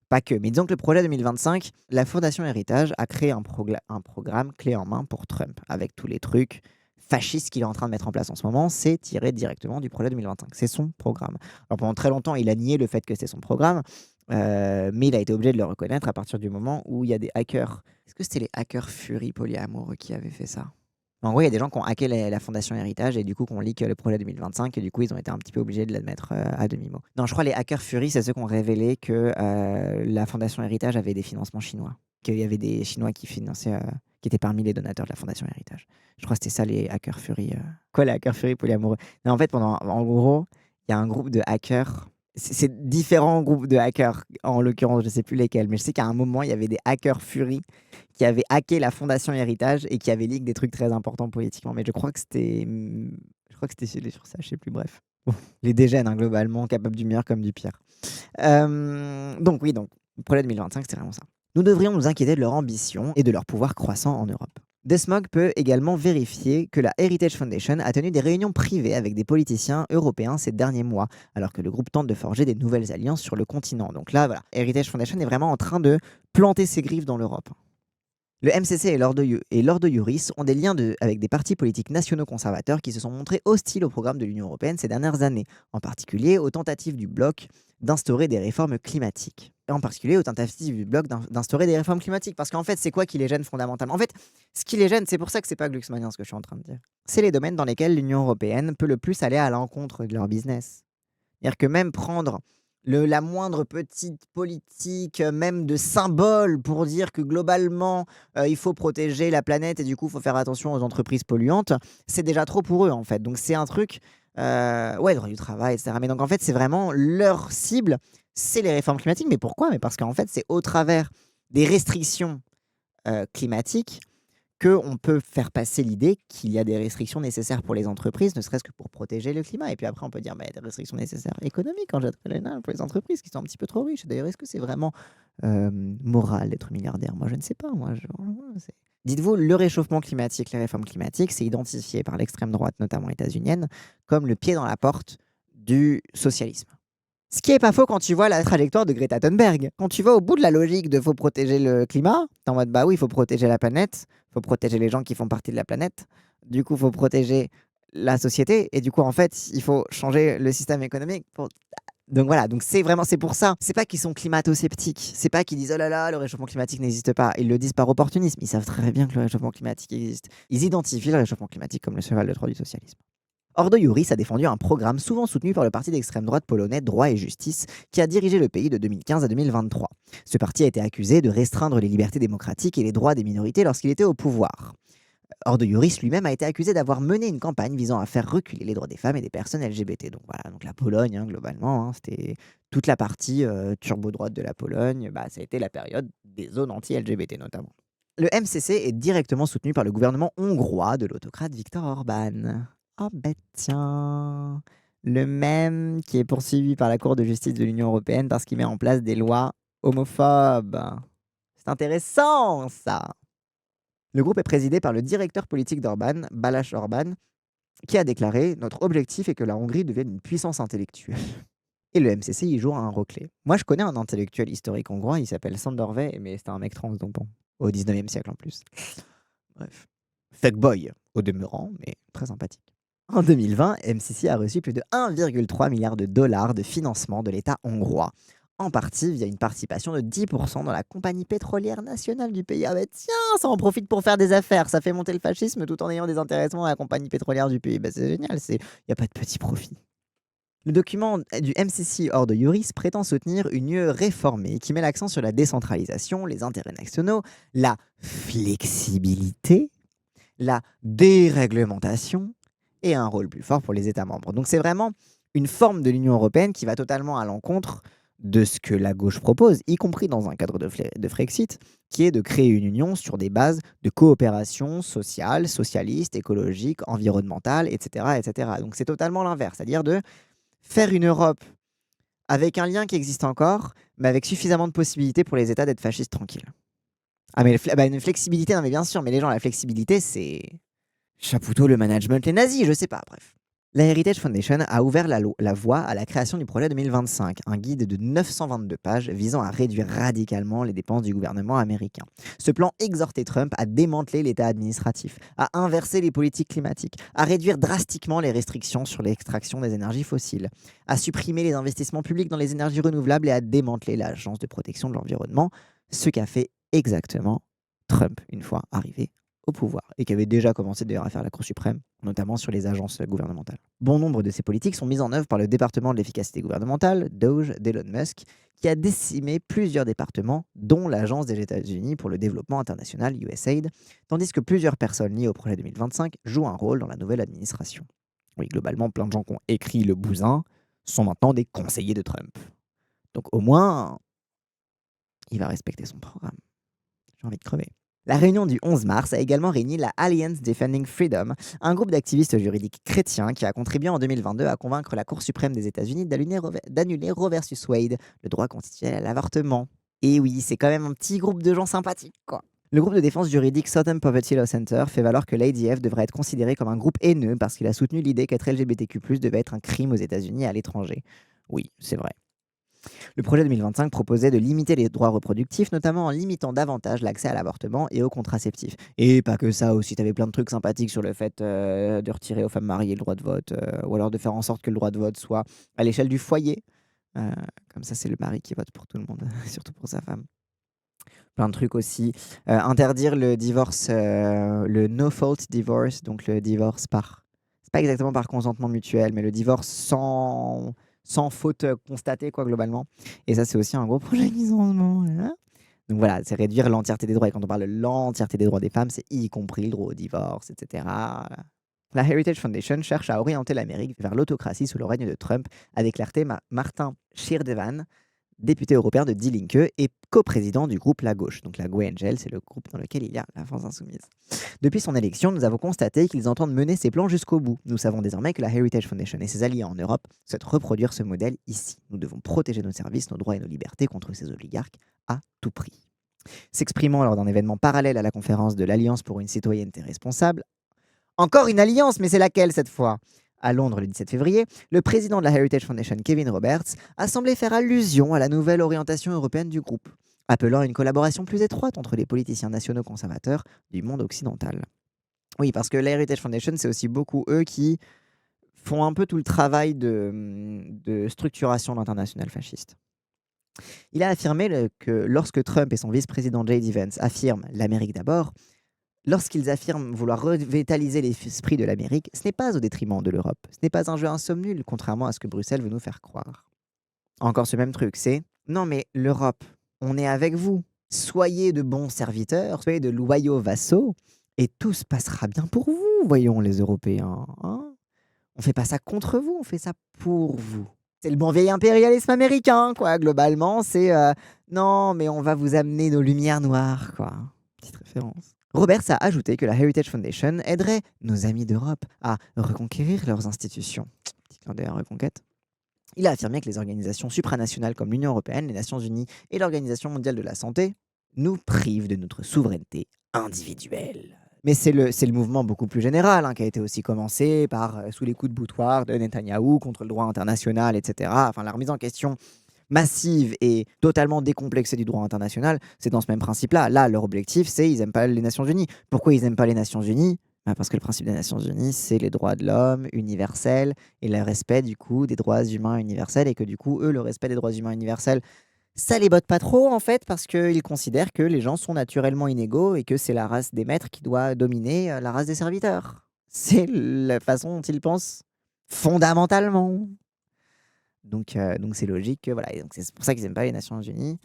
Pas que, mais disons que le projet 2025, la Fondation Héritage a créé un programme clé en main pour Trump, avec tous les trucs fascistes qu'il est en train de mettre en place en ce moment. C'est tiré directement du projet 2025. C'est son programme. Alors pendant très longtemps, il a nié le fait que c'est son programme, mais il a été obligé de le reconnaître à partir du moment où il y a des hackers. Est-ce que c'était les hackers Fury polyamoureux qui avaient fait ça? En gros, il y a des gens qui ont hacké la Fondation Héritage et du coup qui ont leak le projet 2025 et du coup ils ont été un petit peu obligés de l'admettre à demi-mot. Non, je crois les hackers Fury, c'est ceux qui ont révélé que la Fondation Héritage avait des financements chinois. Qu'il y avait des Chinois qui finançaient, qui étaient parmi les donateurs de la Fondation Héritage. Je crois que c'était ça les hackers Fury. Quoi les hackers Fury polyamoureux? Non, en fait, en gros, il y a un groupe de hackers. C'est différents groupes de hackers, en l'occurrence, je ne sais plus lesquels, mais je sais qu'à un moment, il y avait des hackers Fury qui avaient hacké la Fondation Héritage et qui avaient leak des trucs très importants politiquement. Mais je crois que c'était sur ça, je sais plus, bref. Bon, les dégènes, hein, globalement, capables du meilleur comme du pire. Donc oui, donc, le projet 2025, c'est vraiment ça. Nous devrions nous inquiéter de leur ambition et de leur pouvoir croissant en Europe. Desmog peut également vérifier que la Heritage Foundation a tenu des réunions privées avec des politiciens européens ces derniers mois, alors que le groupe tente de forger des nouvelles alliances sur le continent. Donc là, voilà, Heritage Foundation est vraiment en train de planter ses griffes dans l'Europe. Le MCC et l'Ordo Iuris ont des liens avec des partis politiques nationaux conservateurs qui se sont montrés hostiles au programme de l'Union européenne ces dernières années, en particulier aux tentatives du bloc d'instaurer des réformes climatiques. Parce qu'en fait, c'est quoi qui les gêne fondamentalement? En fait, ce qui les gêne, c'est pour ça que c'est pas glucksmannien ce que je suis en train de dire. C'est les domaines dans lesquels l'Union européenne peut le plus aller à l'encontre de leur business. C'est-à-dire que même prendre la moindre petite politique, même de symbole, pour dire que globalement, il faut protéger la planète et du coup, il faut faire attention aux entreprises polluantes, c'est déjà trop pour eux, en fait. Donc c'est un truc, ouais, droit du travail, etc. Mais donc en fait, c'est vraiment leur cible, c'est les réformes climatiques. Mais pourquoi? Mais parce qu'en fait, c'est au travers des restrictions climatiques qu'on peut faire passer l'idée qu'il y a des restrictions nécessaires pour les entreprises, ne serait-ce que pour protéger le climat. Et puis après, on peut dire, bah, il y a des restrictions nécessaires économiques en général pour les entreprises qui sont un petit peu trop riches. D'ailleurs, est-ce que c'est vraiment moral d'être milliardaire? Moi, je ne sais pas. Dites-vous, le réchauffement climatique, les réformes climatiques, c'est identifié par l'extrême droite, notamment états-unienne, comme le pied dans la porte du socialisme. Ce qui est pas faux quand tu vois la trajectoire de Greta Thunberg. Quand tu vas au bout de la logique de faut protéger le climat, t'es en mode bah oui, il faut protéger la planète, il faut protéger les gens qui font partie de la planète. Du coup, il faut protéger la société et du coup, en fait, il faut changer le système économique. Donc voilà, donc c'est pour ça. C'est pas qu'ils sont climato-sceptiques, c'est pas qu'ils disent oh là là, le réchauffement climatique n'existe pas. Ils le disent par opportunisme. Ils savent très bien que le réchauffement climatique existe. Ils identifient le réchauffement climatique comme le cheval de Troie du socialisme. Ordo Iuris a défendu un programme souvent soutenu par le parti d'extrême droite polonais Droit et Justice, qui a dirigé le pays de 2015 à 2023. Ce parti a été accusé de restreindre les libertés démocratiques et les droits des minorités lorsqu'il était au pouvoir. Ordo Iuris lui-même a été accusé d'avoir mené une campagne visant à faire reculer les droits des femmes et des personnes LGBT. Donc voilà, donc la Pologne, globalement, c'était toute la partie turbo-droite de la Pologne, ça a été la période des zones anti-LGBT notamment. Le MCC est directement soutenu par le gouvernement hongrois de l'autocrate Viktor Orban. Oh ben tiens, le même qui est poursuivi par la Cour de justice de l'Union européenne parce qu'il met en place des lois homophobes. C'est intéressant ça. Le groupe est présidé par le directeur politique d'Orban, Balázs Orban, qui a déclaré: notre objectif est que la Hongrie devienne une puissance intellectuelle. Et le MCC y joue un rôle clé. Moi je connais un intellectuel historique hongrois, il s'appelle Sándor Way, mais c'était un mec trans donc bon, au 19e siècle en plus. Bref. Fuckboy au demeurant, mais très sympathique. En 2020, MCC a reçu plus de 1,3 milliard de dollars de financement de l'État hongrois, en partie via une participation de 10% dans la compagnie pétrolière nationale du pays. Ah bah tiens, ça en profite pour faire des affaires, ça fait monter le fascisme tout en ayant des intéressements à la compagnie pétrolière du pays. Bah c'est génial, il n'y a pas de petit profit. Le document du MCC Ordo Iuris prétend soutenir une UE réformée qui met l'accent sur la décentralisation, les intérêts nationaux, la flexibilité, la déréglementation et un rôle plus fort pour les États membres. Donc c'est vraiment une forme de l'Union européenne qui va totalement à l'encontre de ce que la gauche propose, y compris dans un cadre de Frexit, qui est de créer une union sur des bases de coopération sociale, socialiste, écologique, environnementale, etc. etc. Donc c'est totalement l'inverse, c'est-à-dire de faire une Europe avec un lien qui existe encore, mais avec suffisamment de possibilités pour les États d'être fascistes tranquilles. Ah mais une flexibilité, non mais bien sûr, mais les gens, la flexibilité, c'est Chapoutot, le management, les nazis, je sais pas, bref. La Heritage Foundation a ouvert la voie à la création du projet 2025, un guide de 922 pages visant à réduire radicalement les dépenses du gouvernement américain. Ce plan exhortait Trump à démanteler l'État administratif, à inverser les politiques climatiques, à réduire drastiquement les restrictions sur l'extraction des énergies fossiles, à supprimer les investissements publics dans les énergies renouvelables et à démanteler l'Agence de protection de l'environnement, ce qu'a fait exactement Trump une fois arrivé au pouvoir et qui avait déjà commencé d'ailleurs à faire la Cour suprême, notamment sur les agences gouvernementales. Bon nombre de ces politiques sont mises en œuvre par le département de l'efficacité gouvernementale, DOGE, d'Elon Musk, qui a décimé plusieurs départements, dont l'Agence des États-Unis pour le développement international, USAID, tandis que plusieurs personnes liées au projet 2025 jouent un rôle dans la nouvelle administration. Oui, globalement, plein de gens qui ont écrit le bousin sont maintenant des conseillers de Trump. Donc au moins, il va respecter son programme. J'ai envie de crever. La réunion du 11 mars a également réuni la Alliance Defending Freedom, un groupe d'activistes juridiques chrétiens qui a contribué en 2022 à convaincre la Cour suprême des États-Unis d'annuler Roe versus Wade, le droit constitutionnel à l'avortement. Et oui, c'est quand même un petit groupe de gens sympathiques, quoi. Le groupe de défense juridique Southern Poverty Law Center fait valoir que l'ADF devrait être considéré comme un groupe haineux parce qu'il a soutenu l'idée qu'être LGBTQ+, devait être un crime aux États-Unis et à l'étranger. Oui, c'est vrai. Le projet 2025 proposait de limiter les droits reproductifs, notamment en limitant davantage l'accès à l'avortement et aux contraceptifs. Et pas que ça aussi, tu avais plein de trucs sympathiques sur le fait de retirer aux femmes mariées le droit de vote, ou alors de faire en sorte que le droit de vote soit à l'échelle du foyer. Euh, Comme ça, c'est le mari qui vote pour tout le monde, surtout pour sa femme. Plein de trucs aussi. Interdire le divorce, le no-fault divorce, donc le divorce par... C'est pas exactement par consentement mutuel, mais le divorce sans faute constatée, quoi, globalement. Et ça, c'est aussi un gros projet qu'ils ont en ce moment, là. Donc voilà, c'est réduire l'entièreté des droits. Et quand on parle de l'entièreté des droits des femmes, c'est y compris le droit au divorce, etc. La Heritage Foundation cherche à orienter l'Amérique vers l'autocratie sous le règne de Trump, a déclaré Martin Shirdevan, député européen de Die Linke et coprésident du groupe La Gauche. Donc la GUE-NGL, c'est le groupe dans lequel il y a la France Insoumise. Depuis son élection, nous avons constaté qu'ils entendent mener ces plans jusqu'au bout. Nous savons désormais que la Heritage Foundation et ses alliés en Europe souhaitent reproduire ce modèle ici. Nous devons protéger nos services, nos droits et nos libertés contre ces oligarques à tout prix. S'exprimant lors d'un événement parallèle à la conférence de l'Alliance pour une citoyenneté responsable, encore une alliance, mais c'est laquelle cette fois ? À Londres le 17 février, le président de la Heritage Foundation, Kevin Roberts, a semblé faire allusion à la nouvelle orientation européenne du groupe, appelant à une collaboration plus étroite entre les politiciens nationaux conservateurs du monde occidental. Oui, parce que la Heritage Foundation, c'est aussi beaucoup eux qui font un peu tout le travail de structuration de l'international fasciste. Il a affirmé que lorsque Trump et son vice-président J.D. Vance affirment l'Amérique d'abord, lorsqu'ils affirment vouloir revitaliser l'esprit de l'Amérique, ce n'est pas au détriment de l'Europe. Ce n'est pas un jeu insomnule, contrairement à ce que Bruxelles veut nous faire croire. Encore ce même truc, c'est non mais l'Europe, on est avec vous. Soyez de bons serviteurs, soyez de loyaux vassaux, et tout se passera bien pour vous, voyons les Européens. Hein, on fait pas ça contre vous, on fait ça pour vous. C'est le bon vieil impérialisme américain, quoi. Globalement, c'est non mais on va vous amener nos lumières noires, quoi. Petite référence. Roberts a ajouté que la Heritage Foundation aiderait nos amis d'Europe à reconquérir leurs institutions. Petit clin d'œil à reconquête. Il a affirmé que les organisations supranationales comme l'Union européenne, les Nations unies et l'Organisation mondiale de la santé nous privent de notre souveraineté individuelle. Mais c'est le mouvement beaucoup plus général qui a été aussi commencé par sous les coups de boutoir de Netanyahou contre le droit international, etc. Enfin, la remise en question massive et totalement décomplexée du droit international, c'est dans ce même principe-là. Là, leur objectif, c'est ils n'aiment pas les Nations Unies. Pourquoi ils n'aiment pas les Nations Unies ? Parce que le principe des Nations Unies, c'est les droits de l'homme universels et le respect du coup des droits humains universels, et que du coup, eux, le respect des droits humains universels, ça les botte pas trop en fait, parce qu'ils considèrent que les gens sont naturellement inégaux et que c'est la race des maîtres qui doit dominer la race des serviteurs. C'est la façon dont ils pensent fondamentalement. Donc c'est logique que voilà, et donc c'est pour ça qu'ils n'aiment pas les Nations Unies.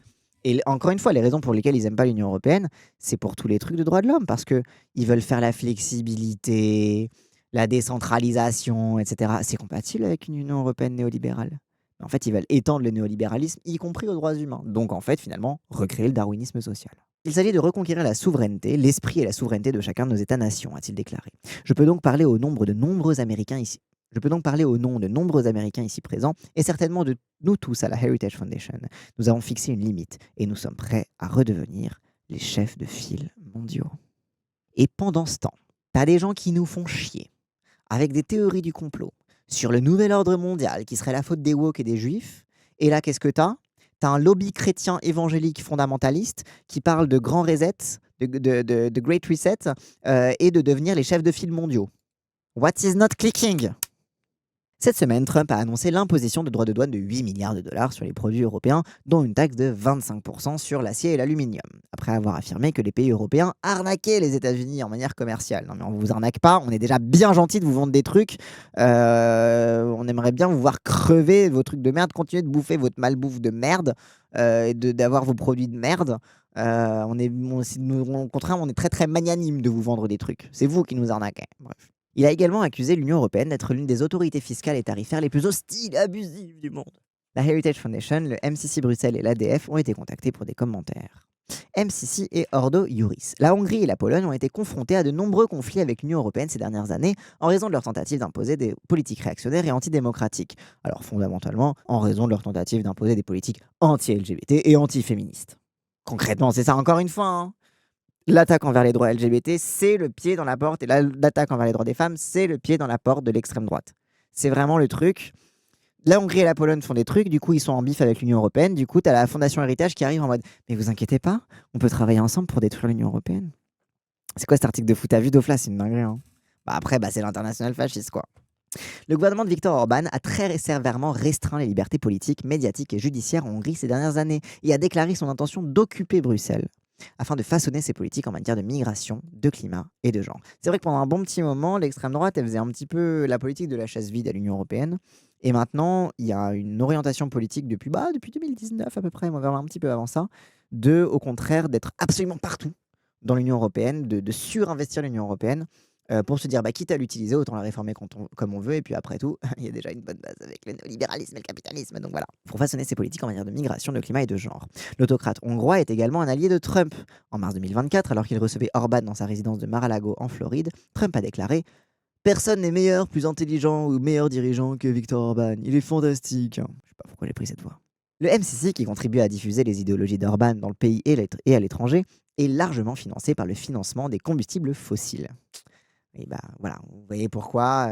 Et encore une fois, les raisons pour lesquelles ils n'aiment pas l'Union européenne, c'est pour tous les trucs de droits de l'homme, parce qu'ils veulent faire la flexibilité, la décentralisation, et cetera. C'est compatible avec une Union européenne néolibérale? En fait, ils veulent étendre le néolibéralisme, y compris aux droits humains. Donc en fait, finalement, recréer le darwinisme social. Il s'agit de reconquérir la souveraineté, l'esprit et la souveraineté de chacun de nos États-nations, a-t-il déclaré. Je peux donc parler au nombre de nombreux Américains ici. Je peux donc parler au nom de nombreux Américains ici présents et certainement de nous tous à la Heritage Foundation. Nous avons fixé une limite et nous sommes prêts à redevenir les chefs de file mondiaux. Et pendant ce temps, t'as des gens qui nous font chier avec des théories du complot sur le nouvel ordre mondial qui serait la faute des woke et des juifs. Et là, qu'est-ce que t'as? T'as un lobby chrétien évangélique fondamentaliste qui parle de grand reset, de great reset, et de devenir les chefs de file mondiaux. What is not clicking? Cette semaine, Trump a annoncé l'imposition de droits de douane de 8 milliards de dollars sur les produits européens, dont une taxe de 25% sur l'acier et l'aluminium, après avoir affirmé que les pays européens arnaquaient les États-Unis en manière commerciale. Non mais on vous arnaque pas, on est déjà bien gentil de vous vendre des trucs, on aimerait bien vous voir crever vos trucs de merde, continuer de bouffer votre malbouffe de merde, et d'avoir vos produits de merde. Au contraire, on est très très magnanime de vous vendre des trucs. C'est vous qui nous arnaquez. Bref. Il a également accusé l'Union européenne d'être l'une des autorités fiscales et tarifaires les plus hostiles et abusives du monde. La Heritage Foundation, le MCC Bruxelles et l'ADF ont été contactés pour des commentaires. MCC et Ordo Iuris. La Hongrie et la Pologne ont été confrontées à de nombreux conflits avec l'Union européenne ces dernières années en raison de leur tentative d'imposer des politiques réactionnaires et antidémocratiques. Alors fondamentalement, en raison de leur tentative d'imposer des politiques anti-LGBT et anti-féministes. Concrètement, c'est ça encore une fois, hein. L'attaque envers les droits LGBT, c'est le pied dans la porte, et l'attaque envers les droits des femmes, c'est le pied dans la porte de l'extrême droite. C'est vraiment le truc. La Hongrie et la Pologne font des trucs, du coup ils sont en bif avec l'Union européenne, du coup t'as la Fondation Héritage qui arrive en mode « Mais vous inquiétez pas, on peut travailler ensemble pour détruire l'Union européenne. » C'est quoi cet article de foot? T'as vu Dofla? C'est une dinguerie, hein. Après, c'est l'international fasciste, quoi. Le gouvernement de Viktor Orban a très sévèrement restreint les libertés politiques, médiatiques et judiciaires en Hongrie ces dernières années et a déclaré son intention d'occuper Bruxelles afin de façonner ses politiques en matière de migration, de climat et de genre. C'est vrai que pendant un bon petit moment, l'extrême droite, elle faisait un petit peu la politique de la chaise vide à l'Union européenne. Et maintenant, il y a une orientation politique depuis 2019 à peu près, même un petit peu avant ça, au contraire, d'être absolument partout dans l'Union européenne, de surinvestir l'Union européenne, pour se dire, quitte à l'utiliser, autant la réformer comme on veut. Et puis après tout, il y a déjà une bonne base avec le néolibéralisme et le capitalisme. Donc voilà, pour façonner ses politiques en matière de migration, de climat et de genre. L'autocrate hongrois est également un allié de Trump. En mars 2024, alors qu'il recevait Orban dans sa résidence de Mar-a-Lago en Floride, Trump a déclaré « Personne n'est meilleur, plus intelligent ou meilleur dirigeant que Viktor Orban. Il est fantastique. » Je sais pas pourquoi j'ai pris cette voix. Le MCC, qui contribue à diffuser les idéologies d'Orban dans le pays et à l'étranger, est largement financé par le financement des combustibles fossiles. Et voilà, vous voyez pourquoi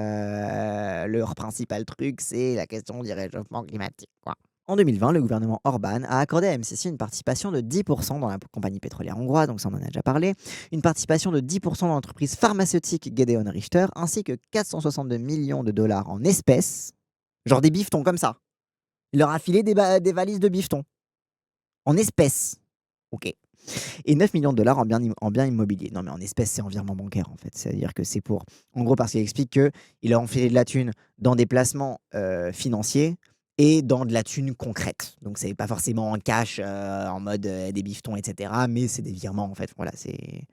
leur principal truc, c'est la question du réchauffement climatique, quoi. En 2020, le gouvernement Orban a accordé à MCC une participation de 10% dans la compagnie pétrolière hongroise, donc ça on en a déjà parlé, une participation de 10% dans l'entreprise pharmaceutique Gedeon Richter, ainsi que 462 millions de dollars en espèces, genre des bifetons comme ça. Il leur a filé des valises de bifetons. En espèces. Ok. Et 9 millions de dollars en biens immobiliers. Non, mais en espèces, c'est en virement bancaire, en fait. C'est-à-dire que c'est pour... En gros, parce qu'il explique qu'il a enfilé de la thune dans des placements financiers et dans de la thune concrète. Donc, c'est pas forcément en cash, en mode des bifetons, etc. Mais c'est des virements, en fait. Voilà, c'est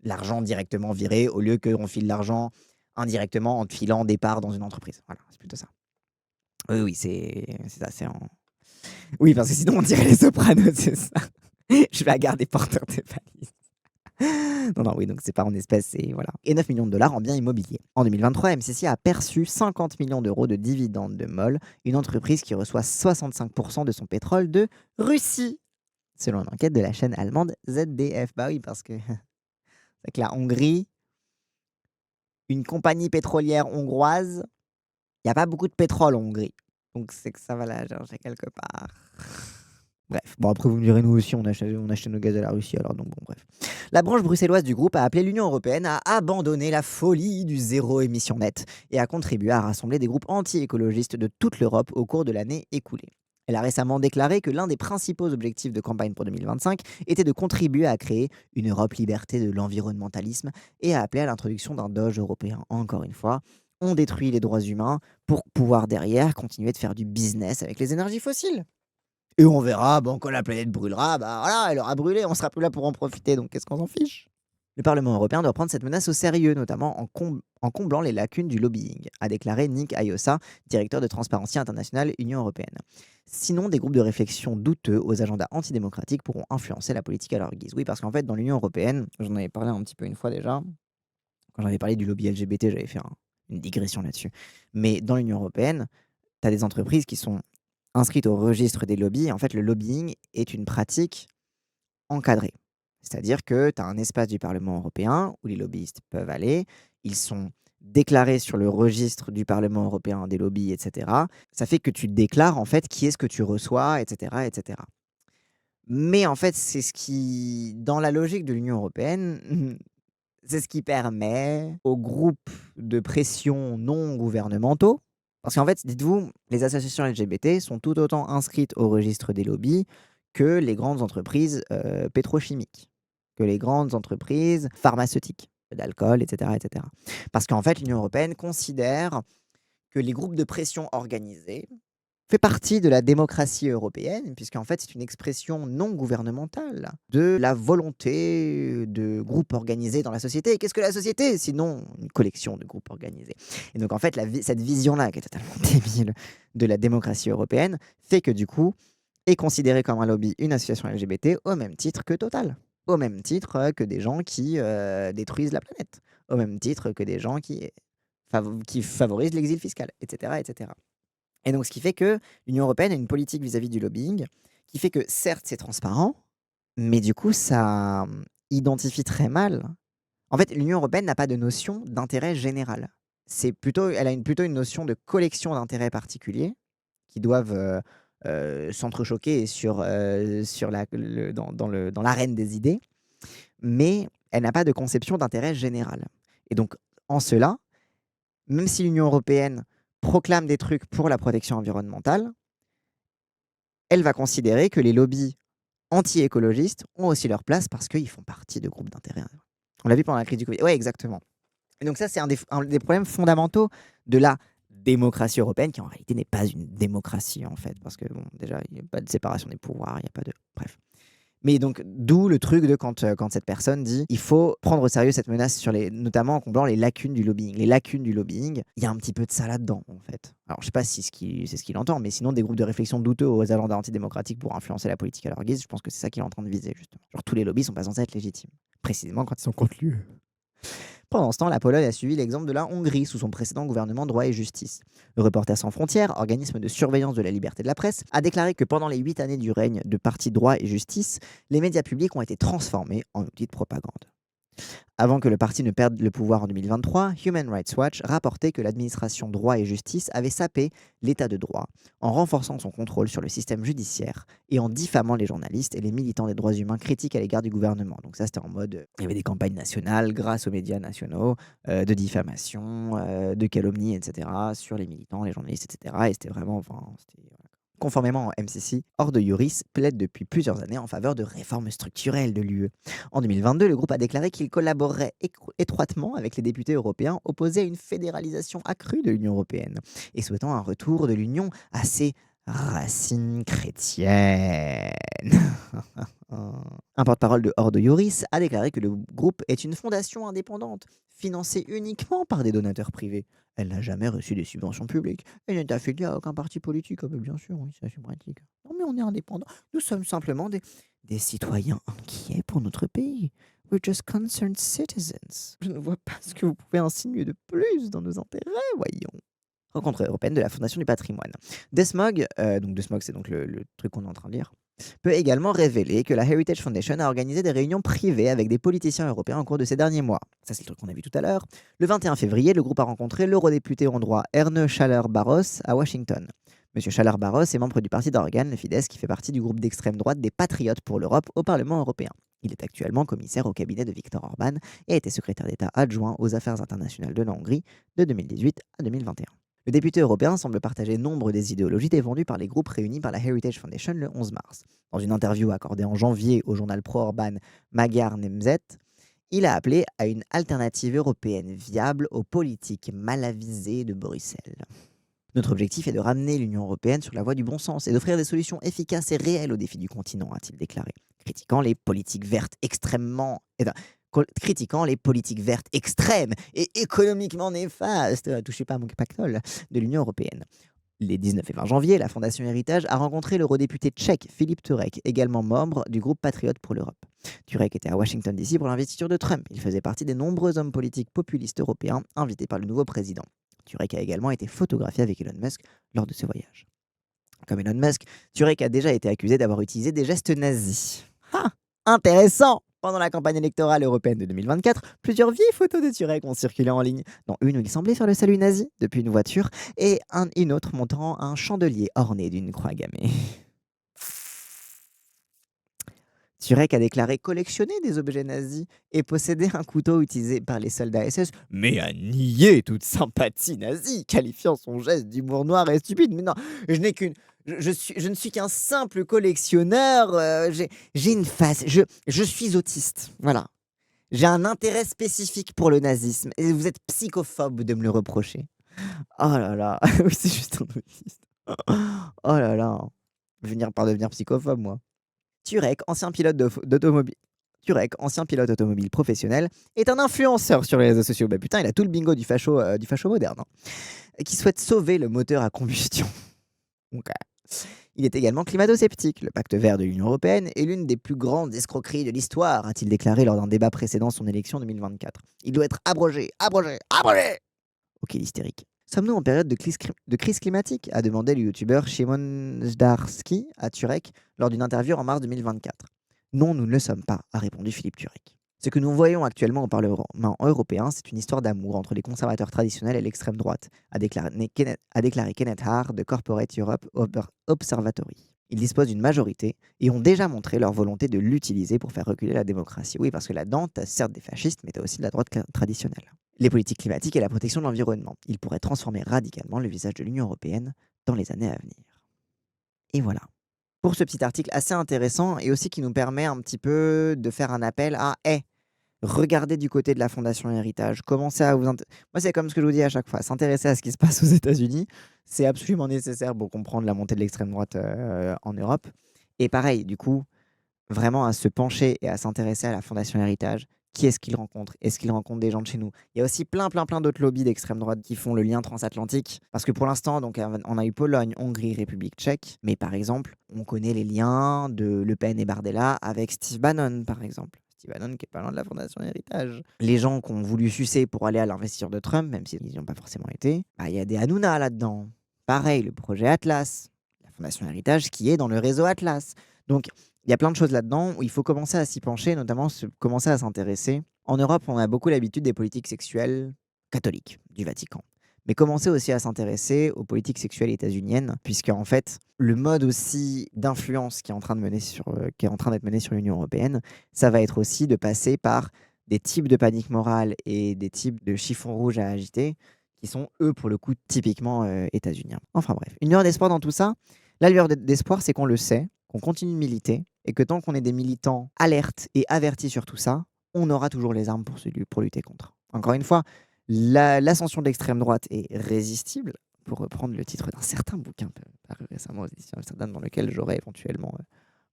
l'argent directement viré au lieu qu'on file l'argent indirectement en te filant des parts dans une entreprise. Voilà, c'est plutôt ça. Oui, c'est ça, c'est en... Oui, parce que sinon, on dirait les Sopranos, c'est ça. Je vais à garde des porteurs de valises. Non, oui, donc c'est pas en espèces, et voilà. Et 9 millions de dollars en biens immobiliers. En 2023, MCC a perçu 50 millions d'euros de dividendes de MOL, une entreprise qui reçoit 65% de son pétrole de Russie, selon une enquête de la chaîne allemande ZDF. Bah oui, parce que c'est que la Hongrie, une compagnie pétrolière hongroise, il n'y a pas beaucoup de pétrole en Hongrie. Donc c'est que ça va la chercher quelque part. Bref, après vous me direz, nous aussi on achète nos gaz à la Russie, alors donc bon, bref. La branche bruxelloise du groupe a appelé l'Union européenne à abandonner la folie du zéro émission nette et à contribuer à rassembler des groupes anti-écologistes de toute l'Europe au cours de l'année écoulée. Elle a récemment déclaré que l'un des principaux objectifs de campagne pour 2025 était de contribuer à créer une Europe liberté de l'environnementalisme et a appelé à l'introduction d'un Doge européen. Encore une fois, on détruit les droits humains pour pouvoir derrière continuer de faire du business avec les énergies fossiles. Et on verra, quand la planète brûlera, voilà, elle aura brûlé, on sera plus là pour en profiter, donc qu'est-ce qu'on s'en fiche? Le Parlement européen doit prendre cette menace au sérieux, notamment en comblant les lacunes du lobbying, a déclaré Nick Ayosa, directeur de Transparency International Union européenne. Sinon, des groupes de réflexion douteux aux agendas antidémocratiques pourront influencer la politique à leur guise. Oui, parce qu'en fait, dans l'Union européenne, j'en avais parlé un petit peu une fois déjà, quand j'avais parlé du lobby LGBT, j'avais fait une digression là-dessus. Mais dans l'Union européenne, tu as des entreprises qui sont inscrites au registre des lobbies. En fait, le lobbying est une pratique encadré. C'est-à-dire que tu as un espace du Parlement européen où les lobbyistes peuvent aller. Ils sont déclarés sur le registre du Parlement européen des lobbies, etc. Ça fait que tu déclares en fait qui est-ce que tu reçois, etc., etc. Mais en fait, c'est ce qui, dans la logique de l'Union européenne, c'est ce qui permet aux groupes de pression non gouvernementaux, parce qu'en fait, dites-vous, les associations LGBT sont tout autant inscrites au registre des lobbies que les grandes entreprises pétrochimiques, que les grandes entreprises pharmaceutiques, d'alcool, etc., etc. Parce qu'en fait, l'Union européenne considère que les groupes de pression organisés fait partie de la démocratie européenne, puisqu'en fait, c'est une expression non gouvernementale de la volonté de groupes organisés dans la société. Et qu'est-ce que la société? Sinon, une collection de groupes organisés. Et donc, en fait, cette vision-là, qui est totalement débile, de la démocratie européenne, fait que du coup, est considérée comme un lobby une association LGBT au même titre que Total. Au même titre que des gens qui détruisent la planète. Au même titre que des gens qui favorisent l'exil fiscal, etc., etc. Et donc, ce qui fait que l'Union européenne a une politique vis-à-vis du lobbying qui fait que, certes, c'est transparent, mais du coup, ça identifie très mal. En fait, l'Union européenne n'a pas de notion d'intérêt général. Elle a plutôt une notion de collection d'intérêts particuliers qui doivent s'entrechoquer dans l'arène des idées, mais elle n'a pas de conception d'intérêt général. Et donc, en cela, même si l'Union européenne proclame des trucs pour la protection environnementale, elle va considérer que les lobbies anti-écologistes ont aussi leur place parce qu'ils font partie de groupes d'intérêt. On l'a vu pendant la crise du Covid. Oui, exactement. Et donc ça, c'est un des problèmes fondamentaux de la démocratie européenne, qui en réalité n'est pas une démocratie, en fait, parce que, bon, déjà, il n'y a pas de séparation des pouvoirs, il n'y a pas de... Bref. Mais donc, d'où le truc de quand cette personne dit il faut prendre au sérieux cette menace, notamment en comblant les lacunes du lobbying. Les lacunes du lobbying, il y a un petit peu de ça là-dedans, en fait. Alors, je sais pas si c'est ce qu'il entend, mais sinon, des groupes de réflexion douteux aux agendas antidémocratiques pour influencer la politique à leur guise, je pense que c'est ça qu'il est en train de viser, justement. Genre, tous les lobbies sont pas censés être légitimes, précisément quand ils sont contre l'UE. Pendant ce temps, la Pologne a suivi l'exemple de la Hongrie sous son précédent gouvernement droit et justice. Le Reporters sans frontières, organisme de surveillance de la liberté de la presse, a déclaré que pendant les 8 années du règne de parti droit et justice, les médias publics ont été transformés en outils de propagande. Avant que le parti ne perde le pouvoir en 2023, Human Rights Watch rapportait que l'administration droit et justice avait sapé l'état de droit en renforçant son contrôle sur le système judiciaire et en diffamant les journalistes et les militants des droits humains critiques à l'égard du gouvernement. Donc ça, c'était en mode, il y avait des campagnes nationales grâce aux médias nationaux de diffamation, de calomnie, etc. sur les militants, les journalistes, etc. Et c'était vraiment... Conformément à MCC, Ordo Iuris plaide depuis plusieurs années en faveur de réformes structurelles de l'UE. En 2022, le groupe a déclaré qu'il collaborerait étroitement avec les députés européens opposés à une fédéralisation accrue de l'Union européenne et souhaitant un retour de l'Union à ses racines chrétiennes. Un porte-parole de Ordo Iuris a déclaré que le groupe est une fondation indépendante, financée uniquement par des donateurs privés. Elle n'a jamais reçu des subventions publiques. Elle n'est affiliée à aucun parti politique. Ah, mais bien sûr, oui, c'est pratique. Non, mais on est indépendant. Nous sommes simplement des citoyens inquiets pour notre pays. We're just concerned citizens. Je ne vois pas ce que vous pouvez insinuer de plus dans nos intérêts, voyons. Rencontre européenne de la Fondation du patrimoine. Desmog, c'est donc le truc qu'on est en train de lire, peut également révéler que la Heritage Foundation a organisé des réunions privées avec des politiciens européens au cours de ces derniers mois. Ça, c'est le truc qu'on a vu tout à l'heure. Le 21 février, le groupe a rencontré l'eurodéputé hongrois Ernő Schaller-Barros à Washington. Monsieur Schaller-Barros est membre du parti d'Organ, le Fidesz, qui fait partie du groupe d'extrême droite des Patriotes pour l'Europe au Parlement européen. Il est actuellement commissaire au cabinet de Viktor Orban et a été secrétaire d'État adjoint aux affaires internationales de la Hongrie de 2018 à 2021. Le député européen semble partager nombre des idéologies défendues par les groupes réunis par la Heritage Foundation le 11 mars. Dans une interview accordée en janvier au journal pro-Orban Magyar Nemzet, il a appelé à une alternative européenne viable aux politiques mal avisées de Bruxelles. Notre objectif est de ramener l'Union européenne sur la voie du bon sens et d'offrir des solutions efficaces et réelles aux défis du continent, a-t-il déclaré, critiquant les politiques vertes extrêmement... critiquant les politiques vertes extrêmes et économiquement néfastes, touchez pas à mon pactole, de l'Union européenne. Les 19 et 20 janvier, la Fondation Héritage a rencontré l'eurodéputé tchèque Filip Turek, également membre du groupe Patriotes pour l'Europe. Turek était à Washington DC pour l'investiture de Trump. Il faisait partie des nombreux hommes politiques populistes européens invités par le nouveau président. Turek a également été photographié avec Elon Musk lors de ce voyage. Comme Elon Musk, Turek a déjà été accusé d'avoir utilisé des gestes nazis. Ah, intéressant! Pendant la campagne électorale européenne de 2024, plusieurs vieilles photos de Turek ont circulé en ligne, dont une où il semblait faire le salut nazi depuis une voiture et une autre montrant un chandelier orné d'une croix gammée. Turek a déclaré collectionner des objets nazis et posséder un couteau utilisé par les soldats SS, mais a nié toute sympathie nazie, qualifiant son geste d'humour noir et stupide. Mais non, je n'ai qu'une... Je ne suis qu'un simple collectionneur, j'ai une face, je suis autiste, voilà. J'ai un intérêt spécifique pour le nazisme et vous êtes psychophobe de me le reprocher. Oh là là, oui c'est juste un autiste. Oh là là, je vais finir par devenir psychophobe moi. Turek, ancien pilote automobile professionnel, est un influenceur sur les réseaux sociaux. Bah putain, il a tout le bingo du facho moderne, hein, qui souhaite sauver le moteur à combustion. Donc, il est également climato-sceptique. Le pacte vert de l'Union européenne est l'une des plus grandes escroqueries de l'histoire, a-t-il déclaré lors d'un débat précédent son élection 2024. Il doit être abrogé. Ok, l'hystérique. Sommes-nous en période de crise climatique, a demandé le youtubeur Szymon Zdarski à Turek lors d'une interview en mars 2024. Non, nous ne le sommes pas, a répondu Philippe Turek. Ce que nous voyons actuellement au Parlement européen, c'est une histoire d'amour entre les conservateurs traditionnels et l'extrême droite, a déclaré Kenneth Hart de Corporate Europe Observatory. Ils disposent d'une majorité et ont déjà montré leur volonté de l'utiliser pour faire reculer la démocratie. Oui, parce que là-dedans, tu as certes des fascistes, mais tu as aussi de la droite traditionnelle. Les politiques climatiques et la protection de l'environnement. Ils pourraient transformer radicalement le visage de l'Union européenne dans les années à venir. Et voilà. Pour ce petit article assez intéressant et aussi qui nous permet un petit peu de faire un appel à regardez du côté de la Fondation Héritage. Commencez à vous... Moi, c'est comme ce que je vous dis à chaque fois. S'intéresser à ce qui se passe aux États-Unis, c'est absolument nécessaire pour comprendre la montée de l'extrême droite en Europe. Et pareil, du coup, vraiment à se pencher et à s'intéresser à la Fondation Héritage. Qui est-ce qu'il rencontre? Est-ce qu'il rencontre des gens de chez nous? Il y a aussi plein d'autres lobbies d'extrême droite qui font le lien transatlantique. Parce que pour l'instant, donc, on a eu Pologne, Hongrie, République tchèque. Mais par exemple, on connaît les liens de Le Pen et Bardella avec Steve Bannon, par exemple. Steve Bannon qui est pas loin de la Fondation Héritage. Les gens qui ont voulu sucer pour aller à l'investiture de Trump, même s'ils n'y ont pas forcément été, il y a des Hanouna là-dedans. Pareil, le projet Atlas, la Fondation Héritage qui est dans le réseau Atlas. Donc, il y a plein de choses là-dedans où il faut commencer à s'y pencher, notamment commencer à s'intéresser. En Europe, on a beaucoup l'habitude des politiques sexuelles catholiques du Vatican. Mais commencer aussi à s'intéresser aux politiques sexuelles états-uniennes, puisque en fait, le mode aussi d'influence qui est en train d'être mené sur l'Union européenne, ça va être aussi de passer par des types de panique morale et des types de chiffons rouges à agiter, qui sont, eux, pour le coup, typiquement états-uniens. Enfin bref, une lueur d'espoir dans tout ça. La lueur d'espoir, c'est qu'on le sait, qu'on continue de militer, et que tant qu'on est des militants alertes et avertis sur tout ça, on aura toujours les armes pour lutter contre. Encore une fois, l'ascension de l'extrême droite est résistible, pour reprendre le titre d'un certain bouquin paru récemment aux éditions Amsterdam dans lequel j'aurais éventuellement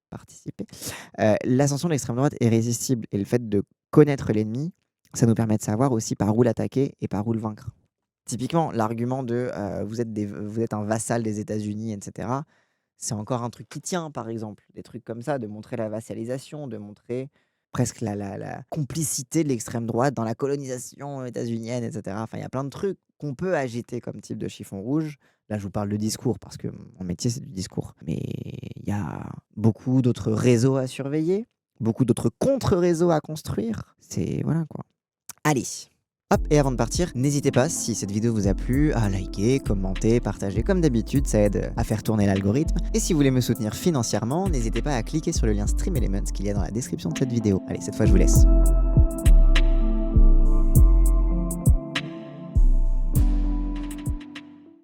participé. L'ascension de l'extrême droite est résistible, et le fait de connaître l'ennemi, ça nous permet de savoir aussi par où l'attaquer et par où le vaincre. Typiquement, l'argument de vous êtes un vassal des États-Unis, etc., c'est encore un truc qui tient, par exemple. Des trucs comme ça, de montrer la vassalisation, de montrer presque la complicité de l'extrême droite dans la colonisation états-unienne, etc. Enfin, il y a plein de trucs qu'on peut agiter comme type de chiffon rouge. Là, je vous parle de discours parce que mon métier, c'est du discours. Mais il y a beaucoup d'autres réseaux à surveiller, beaucoup d'autres contre-réseaux à construire. C'est... voilà, quoi. Allez. Hop, et avant de partir, n'hésitez pas, si cette vidéo vous a plu, à liker, commenter, partager comme d'habitude, ça aide à faire tourner l'algorithme. Et si vous voulez me soutenir financièrement, n'hésitez pas à cliquer sur le lien Stream Elements qu'il y a dans la description de cette vidéo. Allez, cette fois je vous laisse.